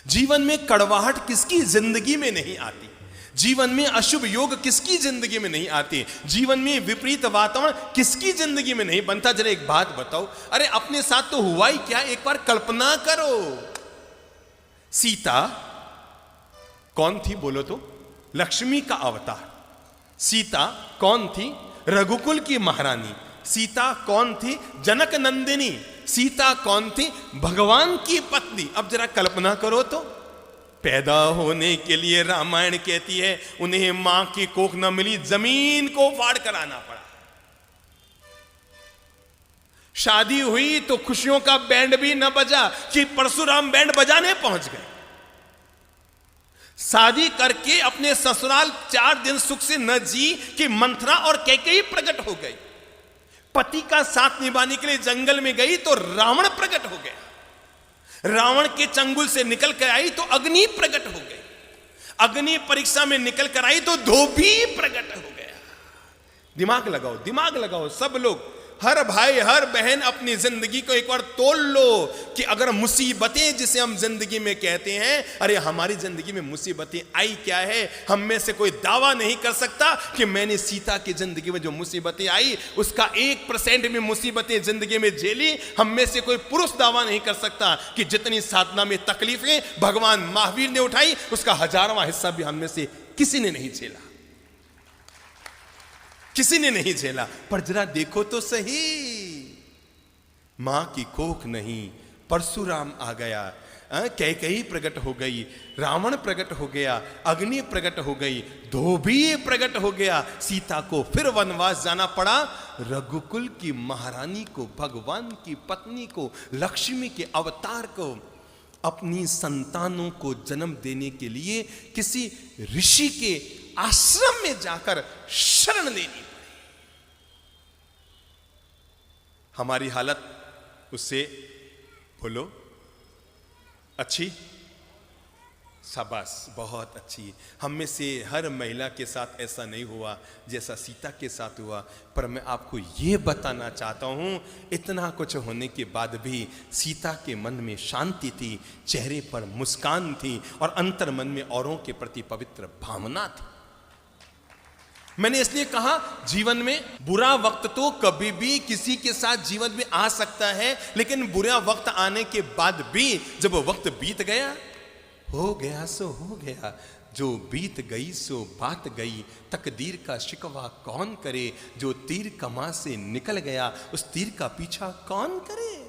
जीवन में कड़वाहट किसकी जिंदगी में नहीं आती, जीवन में अशुभ योग किसकी जिंदगी में नहीं आती, जीवन में विपरीत वातावरण किसकी जिंदगी में नहीं बनता। जरा एक बात बताओ, अरे अपने साथ तो हुआ ही क्या, एक बार कल्पना करो। सीता कौन थी बोलो तो? लक्ष्मी का अवतार। सीता कौन थी? रघुकुल की महारानी। सीता कौन थी? जनक नंदिनी। सीता कौन थी? भगवान की पत्नी। अब जरा कल्पना करो तो, पैदा होने के लिए रामायण कहती है उन्हें मां की कोख न मिली, जमीन को फाड़ कर आना पड़ा। शादी हुई तो खुशियों का बैंड भी न बजा कि परशुराम बैंड बजाने पहुंच गए। शादी करके अपने ससुराल 4 दिन सुख से न जी कि मंथरा और कैकेयी प्रकट हो गई। पति का साथ निभाने के लिए जंगल में गई तो रावण प्रकट हो गया। रावण के चंगुल से निकल कर आई तो अग्नि प्रकट हो गई। अग्नि परीक्षा में निकल कर आई तो धोबी प्रकट हो गया। दिमाग लगाओ, दिमाग लगाओ सब लोग, हर भाई हर बहन अपनी जिंदगी को एक बार तोल लो कि अगर मुसीबतें जिसे हम जिंदगी में कहते हैं, अरे हमारी जिंदगी में मुसीबतें आई क्या है। हम में से कोई दावा नहीं कर सकता कि मैंने सीता की जिंदगी में जो मुसीबतें आई उसका 1% में मुसीबतें जिंदगी में झेली। हम में से कोई पुरुष दावा नहीं कर सकता कि जितनी साधना में तकलीफें भगवान महावीर ने उठाई उसका 1000वां हिस्सा भी हम में से किसी ने नहीं झेला, किसी ने नहीं झेला। पर जरा देखो तो सही, मां की कोख नहीं, परशुराम आ गया, कैकेयी प्रकट हो गई, रावण प्रकट हो गया, अग्नि प्रकट हो गई, धोबी प्रकट हो गया। सीता को फिर वनवास जाना पड़ा। रघुकुल की महारानी को, भगवान की पत्नी को, लक्ष्मी के अवतार को अपनी संतानों को जन्म देने के लिए किसी ऋषि के आश्रम में जाकर शरण लेनी पड़ी। हमारी हालत उससे बोलो अच्छी? शाबाश, बहुत अच्छी। हम में से हर महिला के साथ ऐसा नहीं हुआ जैसा सीता के साथ हुआ। पर मैं आपको ये बताना चाहता हूं, इतना कुछ होने के बाद भी सीता के मन में शांति थी, चेहरे पर मुस्कान थी और अंतर मन में औरों के प्रति पवित्र भावना थी। मैंने इसलिए कहा, जीवन में बुरा वक्त तो कभी भी किसी के साथ जीवन में आ सकता है, लेकिन बुरा वक्त आने के बाद भी जब वक्त बीत गया, हो गया सो हो गया, जो बीत गई सो बात गई, तकदीर का शिकवा कौन करे, जो तीर कमां से निकल गया उस तीर का पीछा कौन करे।